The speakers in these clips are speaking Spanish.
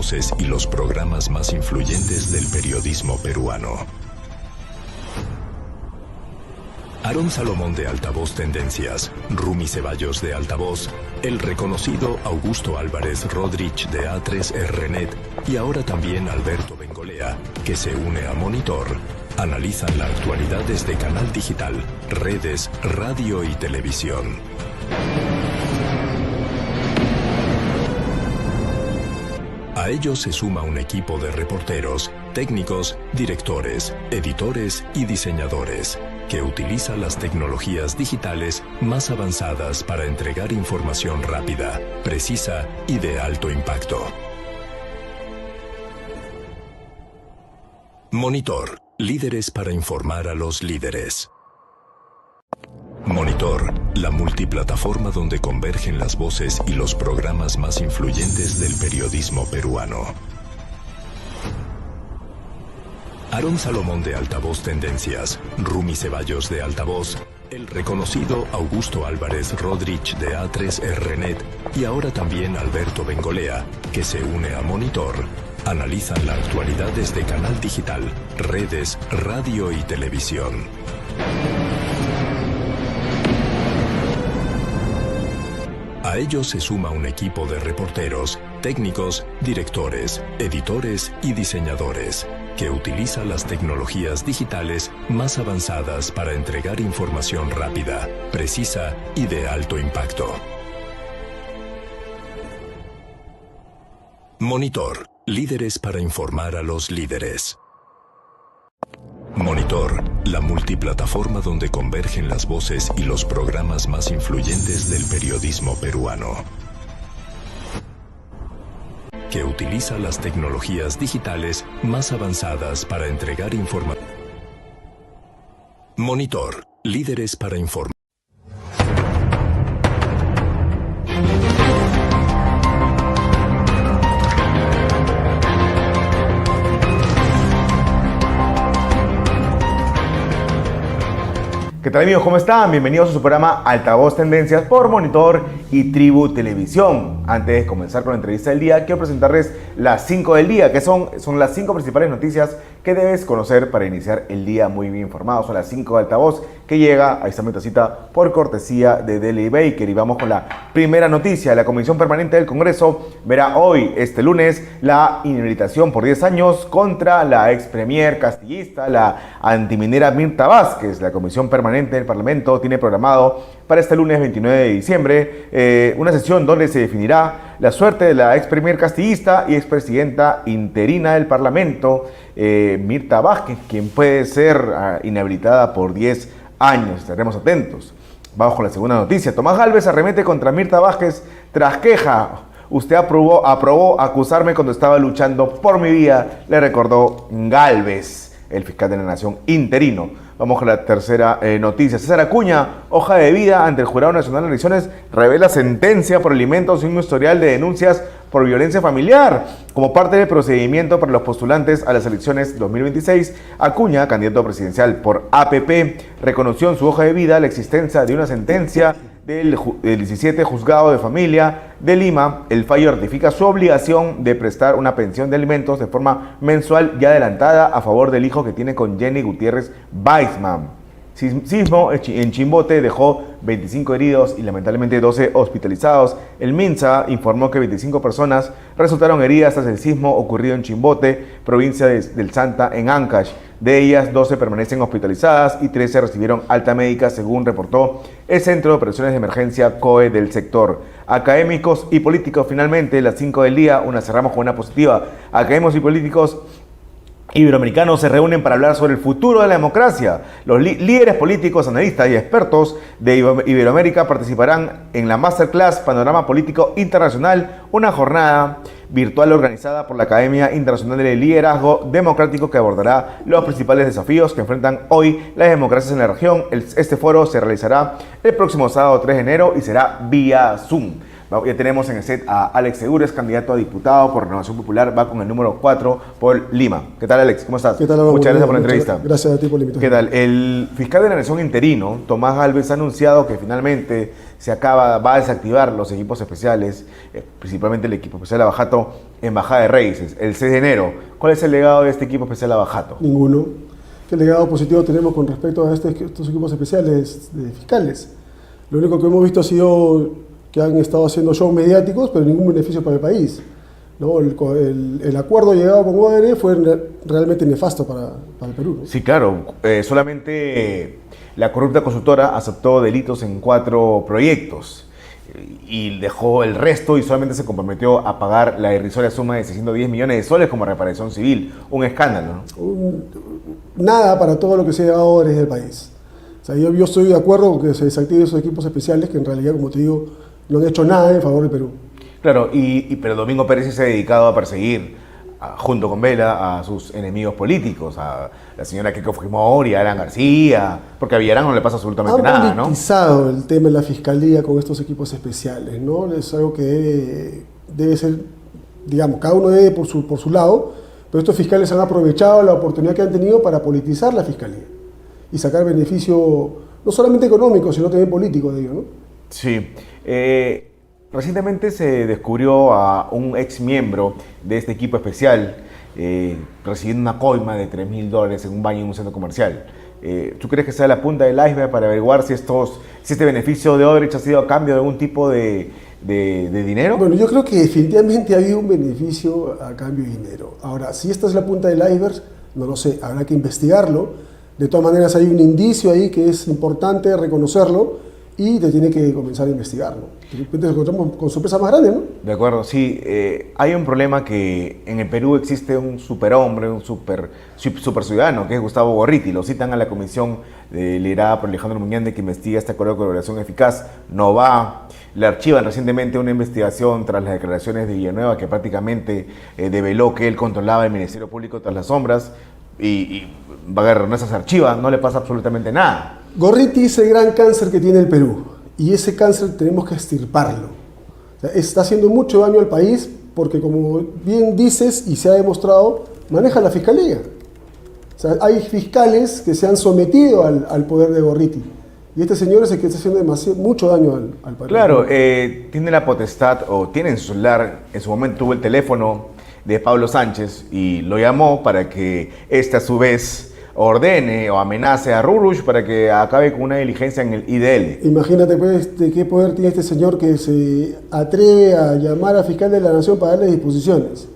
voces y los programas más influyentes del periodismo peruano. Aarón Salomón de Altavoz Tendencias, Rumi Ceballos de Altavoz, el reconocido Augusto Álvarez Rodríguez de A3RNet y ahora también Alberto Bengolea, que se une a Monitor, analizan la actualidad desde canal digital, redes, radio y televisión. A ellos se suma un equipo de reporteros, técnicos, directores, editores y diseñadores, que utiliza las tecnologías digitales más avanzadas para entregar información rápida, precisa y de alto impacto. Monitor, líderes para informar a los líderes. Monitor, la multiplataforma donde convergen las voces y los programas más influyentes del periodismo peruano. Aarón Salomón de Altavoz Tendencias, Rumi Ceballos de Altavoz, el reconocido Augusto Álvarez Rodríguez de A3RNet y ahora también Alberto Bengolea, que se une a Monitor, analizan la actualidad desde canal digital, redes, radio y televisión. A ellos se suma un equipo de reporteros, técnicos, directores, editores y diseñadores, que utiliza las tecnologías digitales más avanzadas para entregar información rápida, precisa y de alto impacto. Monitor, líderes para informar a los líderes. Monitor, la multiplataforma donde convergen las voces y los programas más influyentes del periodismo peruano, que utiliza las tecnologías digitales más avanzadas para entregar información. Monitor, líderes para informar. ¿Qué tal, amigos? ¿Cómo están? Bienvenidos a su programa Altavoz Tendencias por Monitor y Tribu Televisión. Antes de comenzar con la entrevista del día, quiero presentarles las 5 del día, que son las 5 principales noticias que debes conocer para iniciar el día muy bien informado. Son las 5 de Altavoz, que llega a esta metacita por cortesía de Deli Baker. Y vamos con la primera noticia. La Comisión Permanente del Congreso verá hoy, este lunes, la inhabilitación por 10 años contra la ex premier castillista, la antiminera Mirta Vázquez. La Comisión Permanente del Parlamento tiene programado para este lunes 29 de diciembre una sesión donde se definirá la suerte de la ex premier castillista y expresidenta interina del Parlamento, Mirta Vázquez, quien puede ser inhabilitada por 10 años. Estaremos atentos. Vamos con la segunda noticia. Tomás Gálvez arremete contra Mirta Vázquez tras queja. Usted aprobó acusarme cuando estaba luchando por mi vida, le recordó Gálvez, el fiscal de la Nación interino. Vamos con la tercera noticia. César Acuña, hoja de vida ante el Jurado Nacional de Elecciones, revela sentencia por alimentos y un historial de denuncias por violencia familiar. Como parte del procedimiento para los postulantes a las elecciones 2026, Acuña, candidato presidencial por APP, reconoció en su hoja de vida la existencia de una sentencia del 17 Juzgado de Familia de Lima. El fallo ratifica su obligación de prestar una pensión de alimentos de forma mensual y adelantada a favor del hijo que tiene con Jenny Gutiérrez Weissman. Sismo en Chimbote dejó 25 heridos y lamentablemente 12 hospitalizados. El MINSA informó que 25 personas resultaron heridas tras el sismo ocurrido en Chimbote, provincia del Santa, en Ancash. De ellas, 12 permanecen hospitalizadas y 13 recibieron alta médica, según reportó el Centro de Operaciones de Emergencia COE del sector. Académicos y políticos, finalmente, las 5 del día, cerramos con una positiva. Académicos y políticos iberoamericanos se reúnen para hablar sobre el futuro de la democracia. Los líderes políticos, analistas y expertos de Iberoamérica participarán en la Masterclass Panorama Político Internacional, una jornada virtual organizada por la Academia Internacional de Liderazgo Democrático que abordará los principales desafíos que enfrentan hoy las democracias en la región. Este foro se realizará el próximo sábado 3 de enero y será vía Zoom. Ya tenemos en el set a Alex Segures, candidato a diputado por Renovación Popular, va con el número 4 por Lima. ¿Qué tal, Alex? ¿Cómo estás? ¿Qué tal? Muchas gracias por la entrevista. Gracias a ti por la invitación. ¿Qué tal? El fiscal de la Nación interino, Tomás Gálvez, ha anunciado que finalmente va a desactivar los equipos especiales, principalmente el equipo especial Lavajato, en Bajada de Raíces, el 6 de enero. ¿Cuál es el legado de este equipo especial Lavajato? Ninguno. ¿Qué legado positivo tenemos con respecto a estos equipos especiales de fiscales? Lo único que hemos visto ha sido que han estado haciendo shows mediáticos, pero ningún beneficio para el país, ¿no? El acuerdo llegado con OAR fue realmente nefasto para el Perú, ¿no? Sí, claro. Solamente la corrupta consultora aceptó delitos en 4 proyectos y dejó el resto y solamente se comprometió a pagar la irrisoria suma de 610 millones de soles como reparación civil. Un escándalo, ¿no? Nada para todo lo que sea ahora del país. O sea, yo estoy de acuerdo con que se desactiven esos equipos especiales que en realidad, como te digo, no han hecho nada en favor del Perú. Claro, pero Domingo Pérez se ha dedicado a perseguir, junto con Vela, a sus enemigos políticos, a la señora Keiko Fujimori, a Alan García, porque a Villarán no le pasa absolutamente nada, ¿no? Han politizado el tema de la fiscalía con estos equipos especiales, ¿no? Es algo que debe ser, digamos, cada uno debe por su lado, pero estos fiscales han aprovechado la oportunidad que han tenido para politizar la fiscalía y sacar beneficio no solamente económico, sino también político de ello, ¿no? Sí. Recientemente se descubrió a un ex miembro de este equipo especial recibiendo una coima de $3.000 en un baño en un centro comercial. ¿Tú crees que sea la punta del iceberg para averiguar si este beneficio de Odebrecht ha sido a cambio de algún tipo de dinero? Bueno, yo creo que definitivamente ha habido un beneficio a cambio de dinero. Ahora, si esta es la punta del iceberg, no lo sé, habrá que investigarlo. De todas maneras, hay un indicio ahí que es importante reconocerlo y te tiene que comenzar a investigarlo. De repente nos encontramos con sorpresas más grandes, ¿no? De acuerdo, sí. Hay un problema que en el Perú existe un superhombre, un super ciudadano, que es Gustavo Gorriti. Lo citan a la comisión liderada por Alejandro Muñante que investiga este acuerdo de colaboración eficaz. No va. Le archivan recientemente una investigación tras las declaraciones de Villanueva que prácticamente develó que él controlaba el Ministerio Público tras las sombras y esas archivas, no le pasa absolutamente nada. Gorriti es el gran cáncer que tiene el Perú y ese cáncer tenemos que extirparlo. O sea, está haciendo mucho daño al país porque, como bien dices y se ha demostrado, maneja la fiscalía. O sea, hay fiscales que se han sometido al poder de Gorriti y este señor es el que está haciendo mucho daño al país. Claro, tiene la potestad o tiene en su celular, en su momento tuvo el teléfono de Pablo Sánchez y lo llamó para que éste a su vez ordene o amenace a Rurush para que acabe con una diligencia en el IDL. Imagínate pues de qué poder tiene este señor que se atreve a llamar al fiscal de la Nación para darle disposiciones,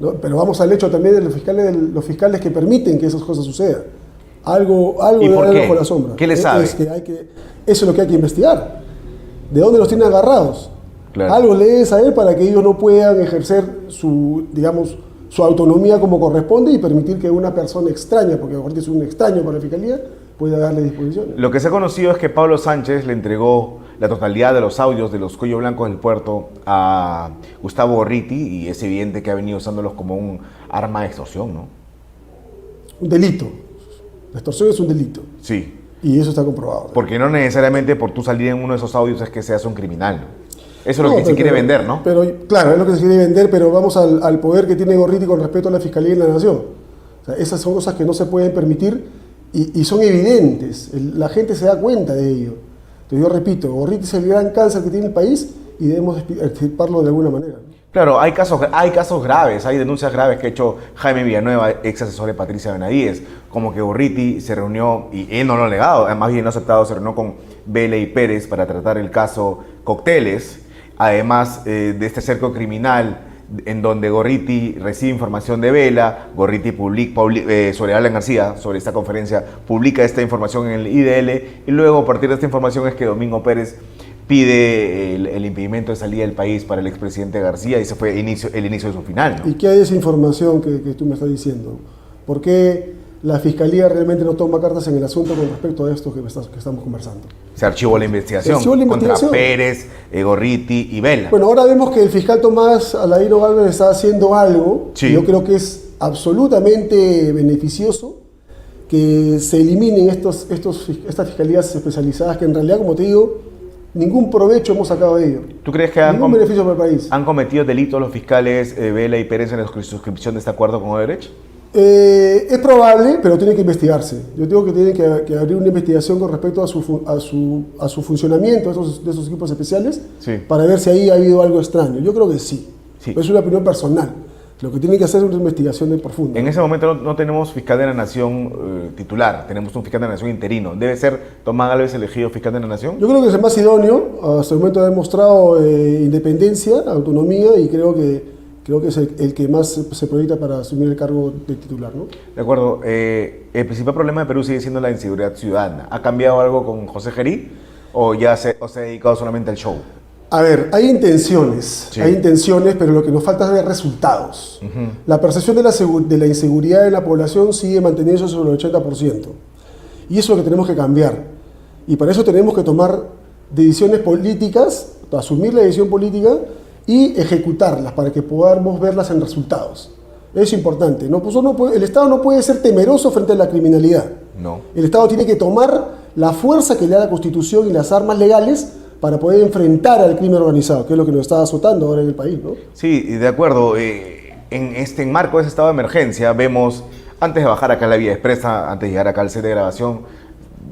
¿no? Pero vamos al hecho también de los fiscales que permiten que esas cosas sucedan. Algo ¿Y por qué? Bajo la sombra. ¿Qué le sabe? Eso es lo que hay que investigar. ¿De dónde los tienen agarrados? Claro. Algo le debe saber para que ellos no puedan ejercer su autonomía como corresponde y permitir que una persona extraña, porque aparte es un extraño para la fiscalía, pueda darle disposiciones. Lo que se ha conocido es que Pablo Sánchez le entregó la totalidad de los audios de los cuello blancos del puerto a Gustavo Gorriti y es evidente que ha venido usándolos como un arma de extorsión, ¿no? Un delito. La extorsión es un delito. Sí. Y eso está comprobado. Porque no necesariamente por tú salir en uno de esos audios es que seas un criminal, ¿no? Eso es lo que se quiere vender, ¿no? Pero, claro, es lo que se quiere vender, pero vamos al poder que tiene Gorriti con respecto a la Fiscalía y la Nación. O sea, esas son cosas que no se pueden permitir y son evidentes. La gente se da cuenta de ello. Entonces, yo repito, Gorriti es el gran cáncer que tiene el país y debemos extirparlo de alguna manera, ¿no? Claro, hay casos graves, hay denuncias graves que ha hecho Jaime Villanueva, ex asesor de Patricia Benavides, como que Gorriti se reunió, y él no lo ha negado, más bien no ha aceptado, se reunió con Vela y Pérez para tratar el caso Cócteles, además de este cerco criminal en donde Gorriti recibe información de Vela, Gorriti sobre Alan García, sobre esta conferencia, publica esta información en el IDL y luego a partir de esta información es que Domingo Pérez pide el impedimento de salida del país para el expresidente García y ese fue el inicio de su final, ¿no? ¿Y qué hay de esa información que tú me estás diciendo? ¿Por qué la Fiscalía realmente no toma cartas en el asunto con respecto a esto que estamos conversando? Se archivó la investigación, contra Pérez, Gorriti y Vela. Bueno, ahora vemos que el fiscal Tomás Aladino Gálvez está haciendo algo, sí. Y yo creo que es absolutamente beneficioso que se eliminen estas fiscalías especializadas que en realidad, como te digo, ningún provecho hemos sacado de ello. ¿Tú crees que Ningún beneficio para el país. han cometido delitos los fiscales Vela y Pérez en la suscripción de este acuerdo con Odebrecht? Es probable, pero tiene que investigarse. Yo digo que tiene que abrir una investigación con respecto a su funcionamiento de esos equipos especiales, Sí. para ver si ahí ha habido algo extraño. Yo creo que sí. Sí. Pero es una opinión personal. Lo que tiene que hacer es una investigación de profunda. En ese momento no tenemos fiscal de la Nación titular, tenemos un fiscal de la Nación interino. ¿Debe ser Tomás Gálvez elegido fiscal de la Nación? Yo creo que es el más idóneo. Hasta el momento ha demostrado independencia, autonomía, y creo que es el que más se proyecta para asumir el cargo de titular, ¿no? De acuerdo. El principal problema de Perú sigue siendo la inseguridad ciudadana. ¿Ha cambiado algo con José Gerí o se ha dedicado solamente al show? A ver, hay intenciones, Sí. pero lo que nos falta es ver resultados. La percepción de la inseguridad en la población sigue manteniéndose sobre el 80%. Y eso es lo que tenemos que cambiar. Y para eso tenemos que tomar decisiones políticas, asumir la decisión política y ejecutarlas para que podamos verlas en resultados. Es importante. El Estado no puede ser temeroso frente a la criminalidad. No. El Estado tiene que tomar la fuerza que le da la Constitución y las armas legales para poder enfrentar al crimen organizado, que es lo que nos está azotando ahora en el país, ¿no? Sí, de acuerdo. En marco de ese estado de emergencia vemos, antes de bajar acá a la vía expresa, antes de llegar acá al set de grabación,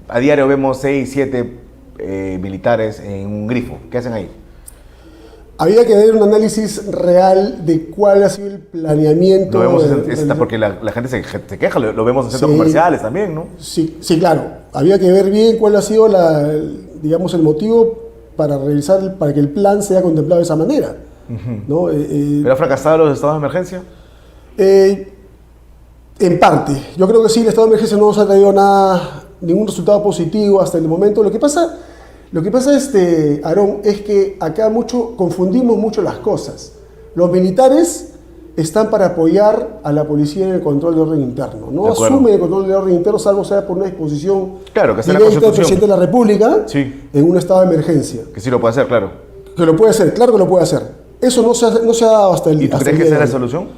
a diario vemos 6, 7 militares en un grifo. ¿Qué hacen ahí? Había que ver un análisis real de cuál ha sido el planeamiento. Lo vemos porque la gente se queja, lo vemos en centros comerciales también, ¿no? Sí, claro. Había que ver bien cuál ha sido el motivo para que el plan sea contemplado de esa manera, ¿no? ¿Pero ha fracasado los estados de emergencia? En parte. Yo creo que sí, el estado de emergencia no nos ha traído ningún resultado positivo hasta el momento. Lo que pasa, Aarón, es que acá confundimos mucho las cosas. Los militares están para apoyar a la policía en el control de orden interno. No asumen el control de orden interno, salvo sea por una disposición directa del presidente de la República, sí, en un estado de emergencia. Que sí lo puede hacer, claro. Que lo puede hacer, claro que lo puede hacer. Eso no se ha dado hasta el día. ¿Y tú crees que esa es la solución?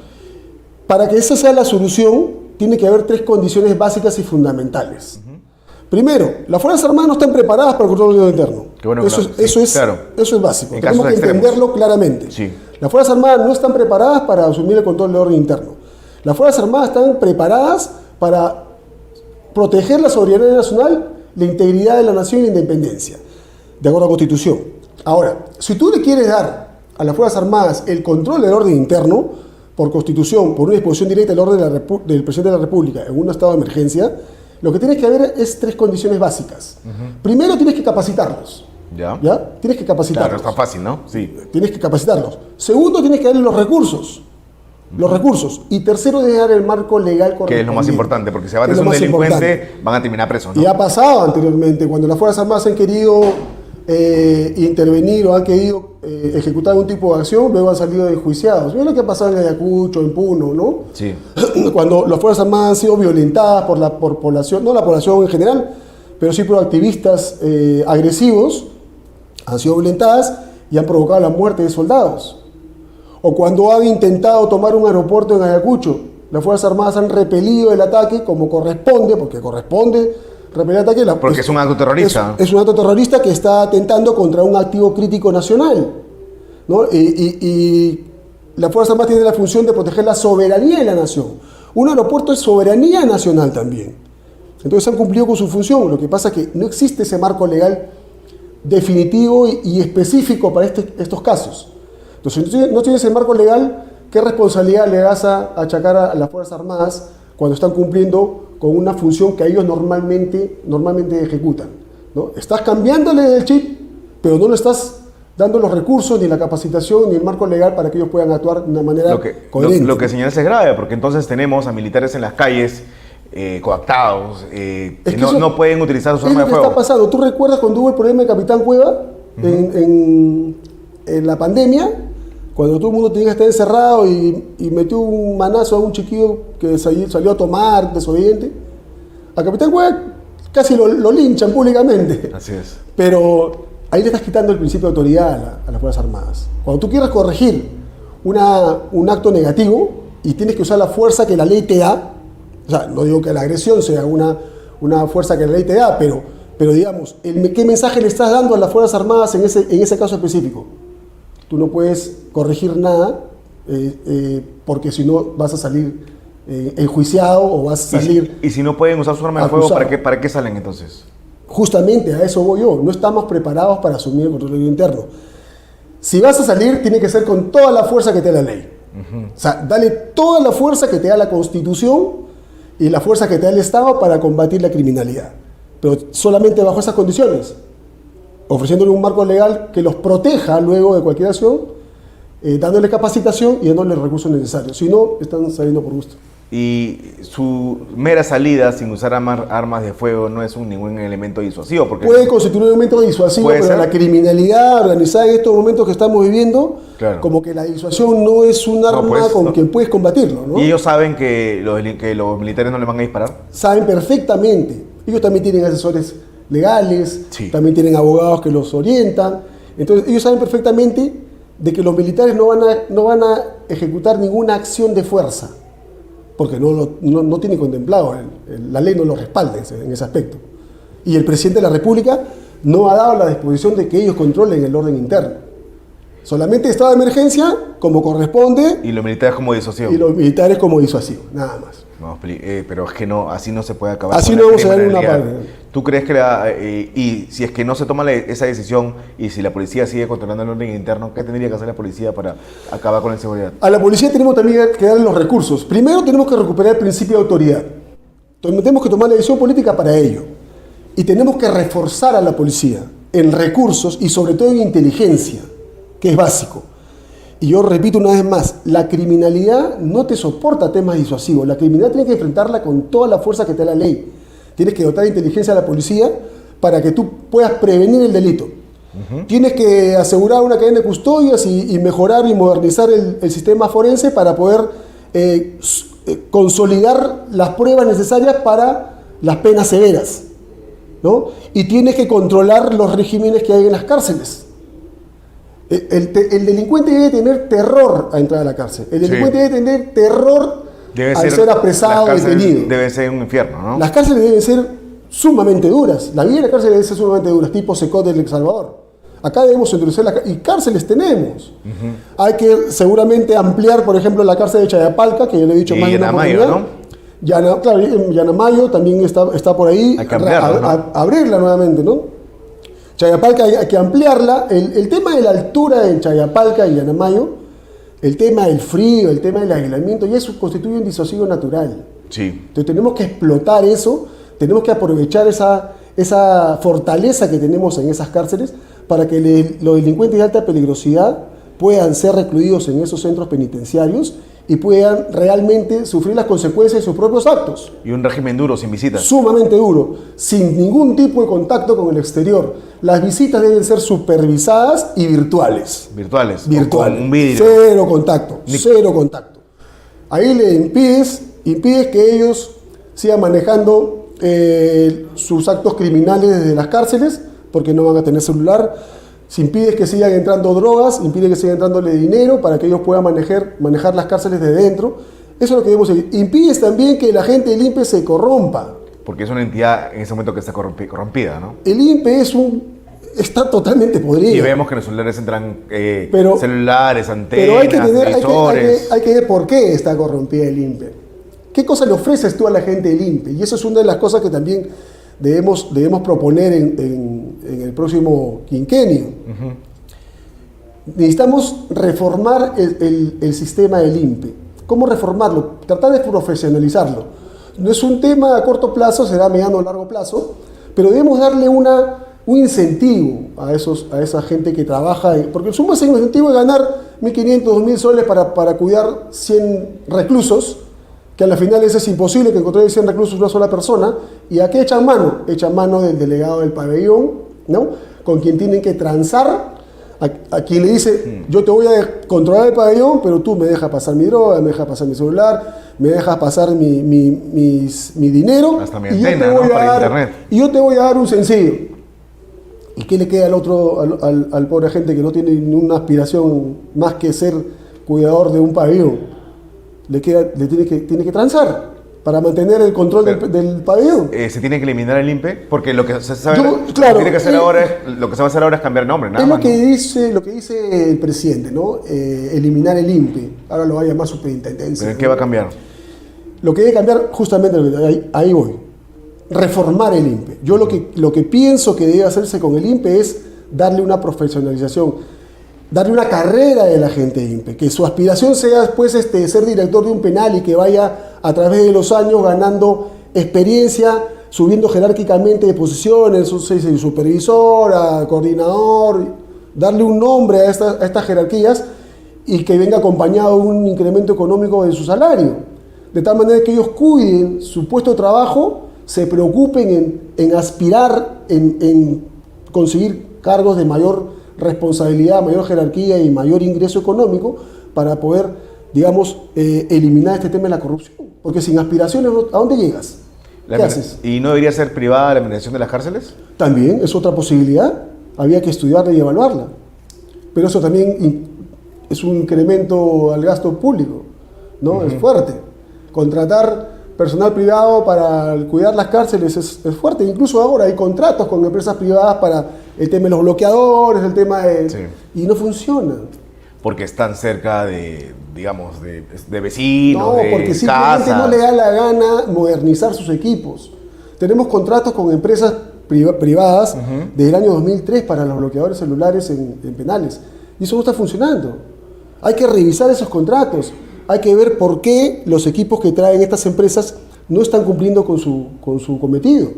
Para que esa sea la solución, tiene que haber 3 condiciones básicas y fundamentales. Primero, las Fuerzas Armadas no están preparadas para el control del orden interno. Qué bueno, eso es básico. Tenemos que entenderlo claramente. Sí. Las Fuerzas Armadas no están preparadas para asumir el control del orden interno. Las Fuerzas Armadas están preparadas para proteger la soberanía nacional, la integridad de la nación y la independencia, de acuerdo a la Constitución. Ahora, si tú le quieres dar a las Fuerzas Armadas el control del orden interno, por Constitución, por una disposición directa del orden del Presidente de la República en un estado de emergencia, lo que tienes que haber es 3 condiciones básicas. Primero, tienes que capacitarlos. ¿Ya? Tienes que capacitarlos. Claro, está fácil, ¿no? Sí. Tienes que capacitarlos. Segundo, tienes que darles los recursos. Y tercero, debes dar el marco legal correcto. Que es lo más importante, porque si abates un delincuente, van a terminar presos, ¿no? Y ha pasado anteriormente, cuando las Fuerzas Armadas han querido intervenir o han querido ejecutar algún tipo de acción, luego han salido enjuiciados. Mira lo que ha pasado en Ayacucho, en Puno, ¿no? Sí. Cuando las Fuerzas Armadas han sido violentadas por población, no la población en general, pero sí por activistas agresivos, han sido violentadas y han provocado la muerte de soldados. O cuando han intentado tomar un aeropuerto en Ayacucho, las Fuerzas Armadas han repelido el ataque como corresponde, porque corresponde repeler el ataque. Porque es un acto terrorista. Es un acto terrorista que está atentando contra un activo crítico nacional, ¿no? Y las Fuerzas Armadas tienen la función de proteger la soberanía de la nación. Un aeropuerto es soberanía nacional también. Entonces han cumplido con su función. Lo que pasa es que no existe ese marco legal definitivo y específico para estos casos. Entonces, si no tienes el marco legal, ¿qué responsabilidad le vas a achacar a las Fuerzas Armadas cuando están cumpliendo con una función que ellos normalmente ejecutan, ¿no? Estás cambiándole el chip, pero no le estás dando los recursos, ni la capacitación, ni el marco legal para que ellos puedan actuar de una manera coherente. Lo que señalas es grave, porque entonces tenemos a militares en las calles coactados, que no pueden utilizar sus armas de fuego. Es lo que está pasando. ¿Tú recuerdas cuando hubo el problema de Capitán Cueva en la pandemia? Cuando todo el mundo tenía que estar encerrado y metió un manazo a un chiquillo que salió a tomar, desobediente. A Capitán Cueva casi lo linchan públicamente. Así es. Pero ahí le estás quitando el principio de autoridad a las Fuerzas Armadas. Cuando tú quieras corregir un acto negativo y tienes que usar la fuerza que la ley te da, o sea, no digo que la agresión sea una fuerza que la ley te da, pero Pero digamos, ¿qué mensaje le estás dando a las Fuerzas Armadas en ese caso específico? Tú no puedes corregir nada porque si no vas a salir enjuiciado o vas a salir... ¿Y si no pueden usar su arma de fuego, ¿para qué salen entonces? Justamente a eso voy yo. No estamos preparados para asumir el control interno. Si vas a salir, tiene que ser con toda la fuerza que te da la ley. O sea, dale toda la fuerza que te da la Constitución y la fuerza que te da el Estado para combatir la criminalidad. Pero solamente bajo esas condiciones, ofreciéndole un marco legal que los proteja luego de cualquier acción, dándole capacitación y dándole los recursos necesarios. Si no, están saliendo por gusto. Y su mera salida sin usar armas de fuego no es ningún elemento disuasivo. Porque puede constituir un elemento disuasivo, pero la criminalidad organizada en estos momentos que estamos viviendo, claro, como que la disuasión no es un arma con quien puedes combatirlo, ¿no? ¿Y ellos saben que los militares no les van a disparar? Saben perfectamente. Ellos también tienen asesores legales, sí, también tienen abogados que los orientan. Entonces ellos saben perfectamente de que los militares no van a ejecutar ninguna acción de fuerza, porque no tiene contemplado, la ley no lo respalda en ese aspecto. Y el presidente de la República no ha dado la disposición de que ellos controlen el orden interno. Solamente estado de emergencia, como corresponde. Y los militares como disuasivo. Y los militares como disuasivo, nada más. No, pero es que no, así no se puede acabar. Así no vamos a dar una parte. ¿Tú crees que y si es que no se toma esa decisión y si la policía sigue controlando el orden interno, qué tendría que hacer la policía para acabar con la inseguridad? A la policía tenemos también que darle los recursos. Primero tenemos que recuperar el principio de autoridad. Entonces, tenemos que tomar la decisión política para ello. Y tenemos que reforzar a la policía en recursos y sobre todo en inteligencia, que es básico. Y yo repito una vez más, la criminalidad no te soporta temas disuasivos. La criminalidad tienes que enfrentarla con toda la fuerza que te da la ley. Tienes que dotar de inteligencia a la policía para que tú puedas prevenir el delito. Tienes que asegurar una cadena de custodias y mejorar y modernizar el sistema forense para poder consolidar las pruebas necesarias para las penas severas, ¿no? Y tienes que controlar los regímenes que hay en las cárceles. El delincuente debe tener terror a entrar a la cárcel. El delincuente debe tener terror al ser apresado, detenido. Debe ser un infierno, ¿no? Las cárceles deben ser sumamente duras. La vida en la cárcel debe ser sumamente dura, tipo Secot del El Salvador. Acá debemos introducir y cárceles tenemos. Hay que seguramente ampliar, por ejemplo, la cárcel de Chayapalca, que yo le he dicho más de una oportunidad. ¿No? Claro, Yanamayo también está por ahí. Hay que ampliarla, ¿no? Abrirla nuevamente, ¿no? Chayapalca hay que ampliarla. El tema de la altura en Chayapalca y Yanamayo, el tema del frío, el tema del aislamiento, y eso constituye un disuasivo natural. Sí. Entonces tenemos que explotar eso, tenemos que aprovechar esa fortaleza que tenemos en esas cárceles para que los delincuentes de alta peligrosidad puedan ser recluidos en esos centros penitenciarios y puedan realmente sufrir las consecuencias de sus propios actos. Y un régimen duro, sin visitas. Sumamente duro, sin ningún tipo de contacto con el exterior. Las visitas deben ser supervisadas y virtuales. Virtuales. Virtuales. Con un vidrio. Cero contacto. Ahí le impides que ellos sigan manejando sus actos criminales desde las cárceles, porque no van a tener celular. Si impides que sigan entrando drogas, impide que sigan entrándole dinero para que ellos puedan manejar las cárceles de dentro. Eso es lo que debemos seguir. Impides también que la gente del INPE se corrompa. Porque es una entidad en ese momento que está corrompida, ¿no? El INPE está totalmente podrido. Y vemos que en los celulares entran celulares, antenas, pero hay que ver por qué está corrompida el INPE. ¿Qué cosa le ofreces tú a la gente del INPE? Y eso es una de las cosas que también debemos proponer en el próximo quinquenio. Necesitamos reformar el sistema del INPE. ¿Cómo reformarlo? Tratar de profesionalizarlo. No es un tema a corto plazo, será a mediano o largo plazo, pero debemos darle un incentivo a esa gente que trabaja, porque el sumo incentivo es ganar 1.500, 2.000 soles para cuidar 100 reclusos, que a la final es imposible que encontrar 100 reclusos una sola persona. ¿Y a qué echan mano? Echan mano del delegado del pabellón, ¿no? Con quien tienen que transar, a quien le dice, yo te voy a controlar el pabellón, pero tú me dejas pasar mi droga, me dejas pasar mi celular, me dejas pasar mi dinero. Hasta mi antena, ¿no? Para internet. Y yo te voy a dar un sencillo. ¿Y qué le queda al pobre gente que no tiene ninguna aspiración más que ser cuidador de un pabellón? Tiene que transar. para mantener el control del pabellón. ¿Se tiene que eliminar el INPE? Porque lo que se sabe, claro, tiene que hacer ahora lo que se va a hacer ahora es cambiar nombre, nada es más. Lo que dice el presidente, ¿no? Eliminar el INPE. Ahora lo va a llamar superintendencia. ¿Pero qué va a cambiar? Lo que debe cambiar, justamente, ahí voy. Reformar el INPE. Yo lo que pienso que debe hacerse con el INPE es darle una profesionalización, darle una carrera de la gente de INPE, que su aspiración sea después ser director de un penal y que vaya a través de los años ganando experiencia, subiendo jerárquicamente de posiciones, supervisor, a coordinador, darle un nombre a estas jerarquías y que venga acompañado de un incremento económico de su salario, de tal manera que ellos cuiden su puesto de trabajo, se preocupen en aspirar, en conseguir cargos de mayor responsabilidad, mayor jerarquía y mayor ingreso económico para poder, digamos, eliminar este tema de la corrupción. Porque sin aspiraciones, ¿a dónde llegas? ¿Qué haces? ¿Y no debería ser privada la administración de las cárceles? También es otra posibilidad. Había que estudiarla y evaluarla. Pero eso también es un incremento al gasto público, ¿no? Es fuerte. Contratar personal privado para cuidar las cárceles es fuerte. Incluso ahora hay contratos con empresas privadas para el tema de los bloqueadores, el tema de... Sí. Y no funciona. Porque están cerca de, digamos, de vecinos, no, porque simplemente no le da la gana modernizar sus equipos. Tenemos contratos con empresas privadas desde el año 2003 para los bloqueadores celulares en penales. Y eso no está funcionando. Hay que revisar esos contratos. Hay que ver por qué los equipos que traen estas empresas no están cumpliendo con su cometido.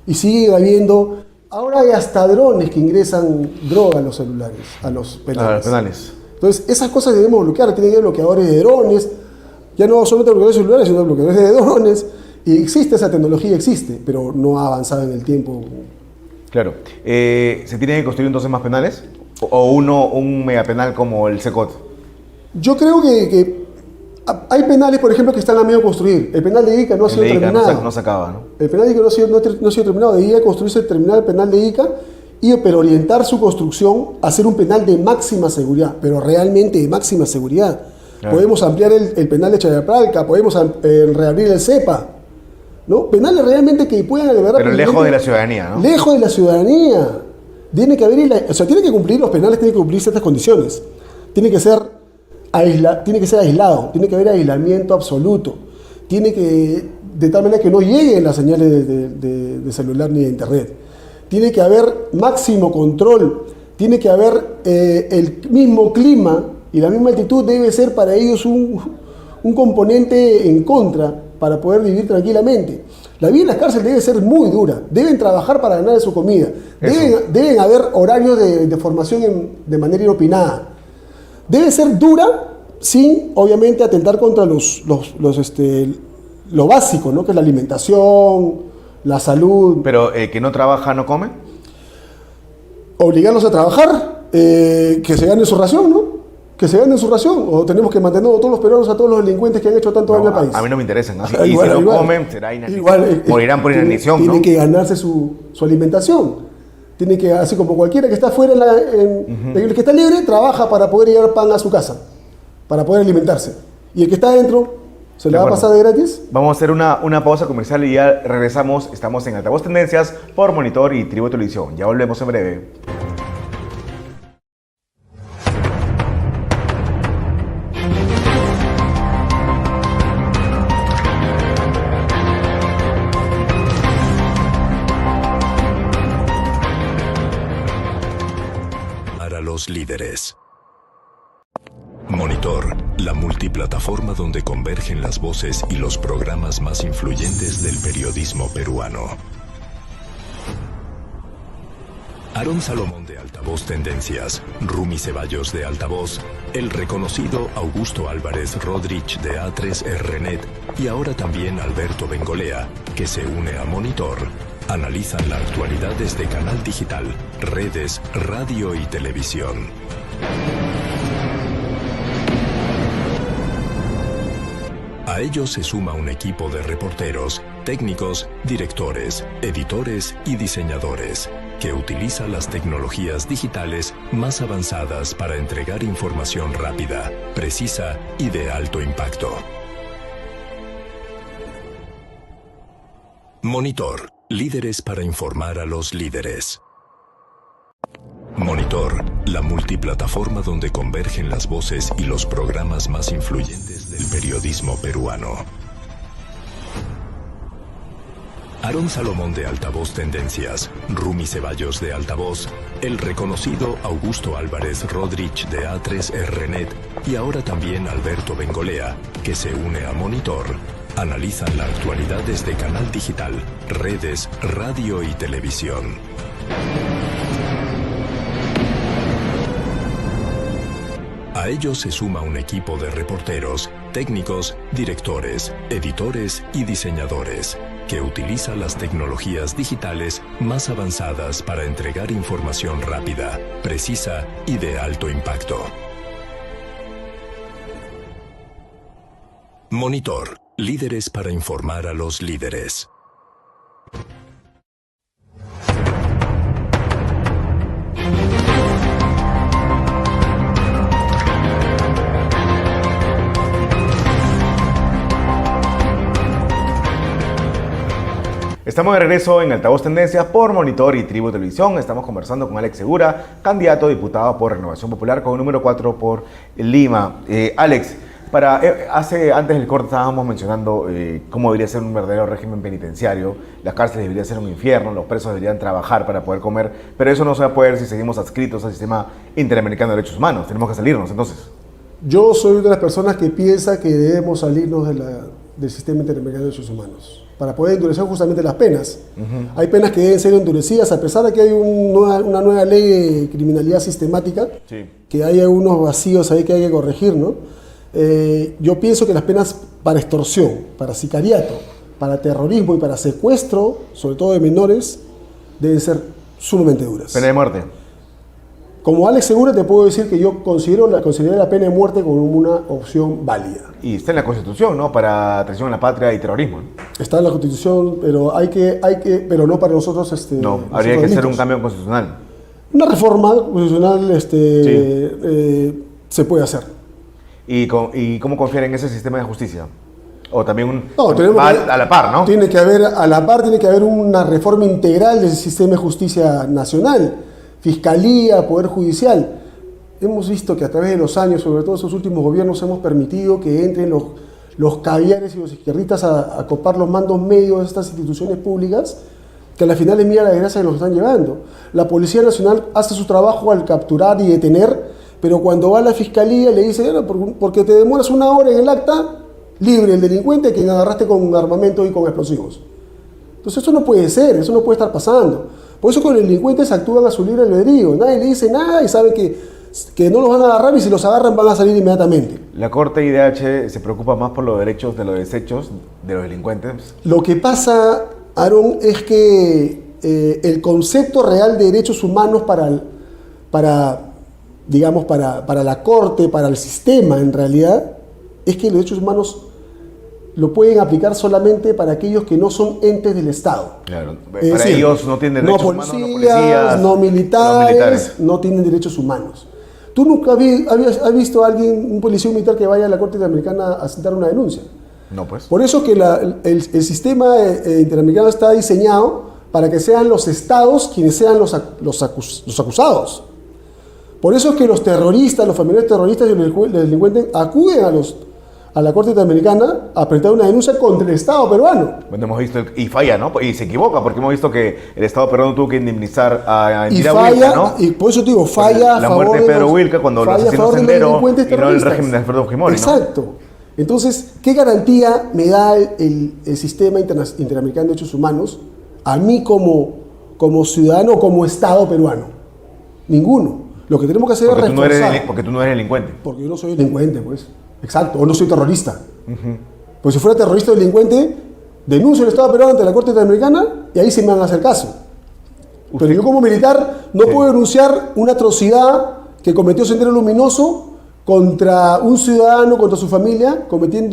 Y sigue habiendo... Ahora hay hasta drones que ingresan droga a los celulares, a los penales. Entonces, esas cosas debemos bloquear. Tienen que haber bloqueadores de drones. Ya no solamente bloqueadores celulares, sino bloqueadores de drones. Y existe esa tecnología, pero no ha avanzado en el tiempo. Claro. ¿Se tienen que construir entonces más penales? ¿O un megapenal como el Secot? Yo creo que hay penales, por ejemplo, que están a medio de construir. El penal de Ica no ha sido terminado. No se acaba, ¿no? El penal de Ica no ha sido terminado. Debía construirse, terminar el penal de Ica, pero orientar su construcción a ser un penal de máxima seguridad, pero realmente de máxima seguridad. Claro. Podemos ampliar el penal de Chayapalca, podemos reabrir el CEPA, ¿no? Penales realmente que puedan albergar... Pero lejos de la ciudadanía, ¿no? Lejos de la ciudadanía. Tiene que cumplir, los penales tienen que cumplir ciertas condiciones. Tiene que ser aislado, tiene que haber aislamiento absoluto, de tal manera que no lleguen las señales de celular ni de internet. Tiene que haber máximo control, tiene que haber el mismo clima y la misma altitud debe ser para ellos un componente en contra para poder vivir tranquilamente. La vida en las cárceles debe ser muy dura, deben trabajar para ganar su comida, deben haber horarios de formación de manera inopinada. Debe ser dura sin, obviamente, atentar contra lo básico, ¿no? Que es la alimentación, la salud. Pero que no trabaja, no come. Obligarlos a trabajar, que se ganen su ración, ¿no? Que se ganen su ración. O tenemos que mantener a todos los peruanos, a todos los delincuentes que han hecho tanto daño al país. A mí no me interesan, ¿no? Y si no comen, será inanición. Morirán por inanición, ¿no? Tienen que ganarse su alimentación. Tiene que, así como cualquiera que está afuera, el que está libre, trabaja para poder llevar pan a su casa, para poder alimentarse. Y el que está adentro, ¿se le va a pasar de gratis? Vamos a hacer una pausa comercial y ya regresamos. Estamos en Altavoz Tendencias por Monitor y Tribu Televisión. Ya volvemos en breve. Los líderes. Monitor, la multiplataforma donde convergen las voces y los programas más influyentes del periodismo peruano. Aarón Salomón de Altavoz Tendencias, Rumi Ceballos de Altavoz, el reconocido Augusto Álvarez Rodríguez de A3RNet y ahora también Alberto Bengolea, que se une a Monitor, analizan la actualidad desde canal digital, redes, radio y televisión. A ellos se suma un equipo de reporteros, técnicos, directores, editores y diseñadores, que utiliza las tecnologías digitales más avanzadas para entregar información rápida, precisa y de alto impacto. Monitor, líderes para informar a los líderes. Monitor, la multiplataforma donde convergen las voces y los programas más influyentes del periodismo peruano. Aarón Salomón de Altavoz Tendencias, Rumi Ceballos de Altavoz, el reconocido Augusto Álvarez Rodríguez de A3RNet y ahora también Alberto Bengolea, que se une a Monitor, analizan la actualidad desde canal digital, redes, radio y televisión. A ellos se suma un equipo de reporteros, técnicos, directores, editores y diseñadores, que utiliza las tecnologías digitales más avanzadas para entregar información rápida, precisa y de alto impacto. Monitor, líderes para informar a los líderes. Estamos de regreso en Altavoz Tendencias por Monitor y Tribu Televisión. Estamos conversando con Alex Segura, candidato a diputado por Renovación Popular con el número 4 por Lima. Alex, antes del corte estábamos mencionando cómo debería ser un verdadero régimen penitenciario. Las cárceles deberían ser un infierno, los presos deberían trabajar para poder comer, pero eso no se va a poder si seguimos adscritos al sistema interamericano de derechos humanos. Tenemos que salirnos entonces. Yo soy una de las personas que piensa que debemos salirnos del sistema interamericano de derechos humanos para poder endurecer justamente las penas. Hay penas que deben ser endurecidas, a pesar de que hay una nueva ley de criminalidad sistemática, sí, que hay algunos vacíos ahí que hay que corregir, ¿no? Yo pienso que las penas para extorsión, para sicariato, para terrorismo y para secuestro, sobre todo de menores, deben ser sumamente duras. Pena de muerte. Como Alex Segura te puedo decir que yo considero la pena de muerte como una opción válida. Y está en la Constitución, ¿no? Para traición a la patria y terrorismo, ¿no? Está en la Constitución, pero pero no para nosotros. No, habría que hacer un cambio constitucional. Una reforma constitucional sí, se puede hacer. ¿Y cómo confiar en ese sistema de justicia? O también a la par, ¿no? A la par tiene que haber una reforma integral del sistema de justicia nacional. Fiscalía, Poder Judicial. Hemos visto que a través de los años, sobre todo esos últimos gobiernos, hemos permitido que entren los caviares y los izquierdistas a copar los mandos medios de estas instituciones públicas, que a la final es mía la desgracia que nos están llevando. La Policía Nacional hace su trabajo al capturar y detener, pero cuando va a la Fiscalía le dice, porque te demoras una hora en el acta, libre el delincuente que agarraste con armamento y con explosivos. Entonces eso no puede ser, eso no puede estar pasando. Por eso con los delincuentes actúan a su libre albedrío. Nadie le dice nada y sabe que no los van a agarrar y si los agarran van a salir inmediatamente. ¿La Corte IDH se preocupa más por los derechos de los desechos de los delincuentes? Lo que pasa, Aarón, es que el concepto real de derechos humanos para la Corte, para el sistema en realidad, es que los derechos humanos lo pueden aplicar solamente para aquellos que no son entes del Estado. Claro, para ellos no tienen derechos humanos, no policías, no militares, no tienen derechos humanos. ¿Tú nunca has visto a alguien, un policía o militar, que vaya a la Corte Interamericana a sentar una denuncia? No, pues. Por eso que el sistema interamericano está diseñado para que sean los Estados quienes sean los acusados. Por eso es que los terroristas, los familiares terroristas y los delincuentes acuden a la Corte Interamericana a presentar una denuncia contra el Estado peruano. Bueno, hemos visto, y falla, ¿no? Y se equivoca, porque hemos visto que el Estado peruano tuvo que indemnizar a Indira Wilca, ¿no? Y por eso te digo, falla la muerte de Pedro Wilca cuando lo asesinó Sendero y no el régimen de Alfredo Fujimori, exacto. ¿No? Entonces, ¿qué garantía me da el sistema interamericano de derechos humanos a mí como ciudadano, como Estado peruano? Ninguno. Lo que tenemos que hacer es reforzar. Porque tú no eres delincuente. Porque yo no soy delincuente, pues. Exacto, o no soy terrorista. Pues si fuera terrorista o delincuente, denuncio al Estado peruano ante la Corte Interamericana y ahí se me van a hacer caso. Pero yo como militar no puedo denunciar una atrocidad que cometió Sendero Luminoso contra un ciudadano, contra su familia,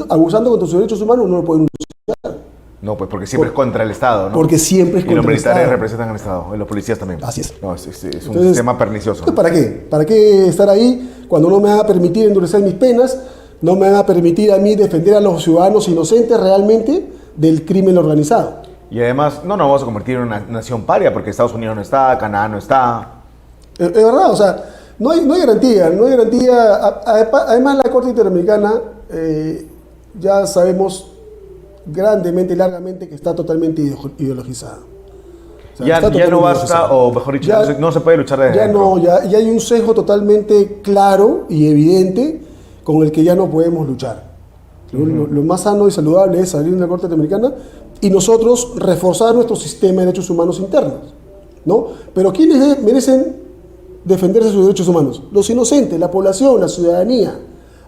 abusando contra sus derechos humanos, no lo puedo denunciar. No, pues porque siempre es contra el Estado, ¿no? Porque siempre es contra el Estado. Y los militares representan al Estado, y los policías también. Así es. No, es un sistema pernicioso. ¿No? ¿Para qué? ¿Para qué estar ahí cuando no me va a permitir endurecer mis penas? No me va a permitir a mí defender a los ciudadanos inocentes realmente del crimen organizado. Y además, no nos vamos a convertir en una nación paria porque Estados Unidos no está, Canadá no está. Es verdad, o sea, no hay garantía, no hay garantía. Además, la Corte Interamericana ya sabemos grandemente y largamente que está totalmente ideologizada. O sea, Ya no basta, o mejor dicho, no se puede luchar desde ya dentro. no, ya hay un sesgo totalmente claro y evidente con el que ya no podemos luchar. Lo más sano y saludable es salir de la Corte Interamericana y nosotros reforzar nuestro sistema de derechos humanos internos, ¿no? Pero ¿quiénes merecen defenderse sus derechos humanos? Los inocentes, la población, la ciudadanía.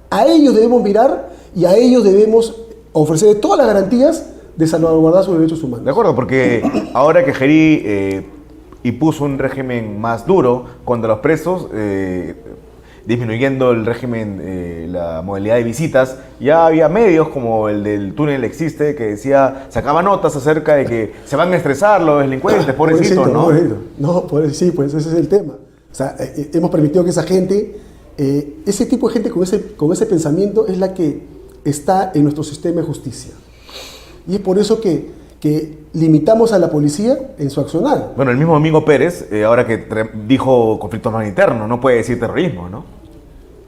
A ellos debemos mirar y a ellos debemos ofrecer todas las garantías de salvaguardar sus derechos humanos. De acuerdo, porque ahora que Gerí impuso un régimen más duro contra los presos, disminuyendo el régimen, la modalidad de visitas, ya había medios como el del Túnel Existe que decía, sacaba notas acerca de que se van a estresar los delincuentes, pobrecitos, ¿no? Pobrecito. No, sí, pues ese es el tema. O sea, hemos permitido que esa gente, ese tipo de gente con ese pensamiento es la que está en nuestro sistema de justicia. Y es por eso que limitamos a la policía en su accionar. Bueno, el mismo Domingo Pérez, ahora que dijo conflicto armado interno, no puede decir terrorismo, ¿no?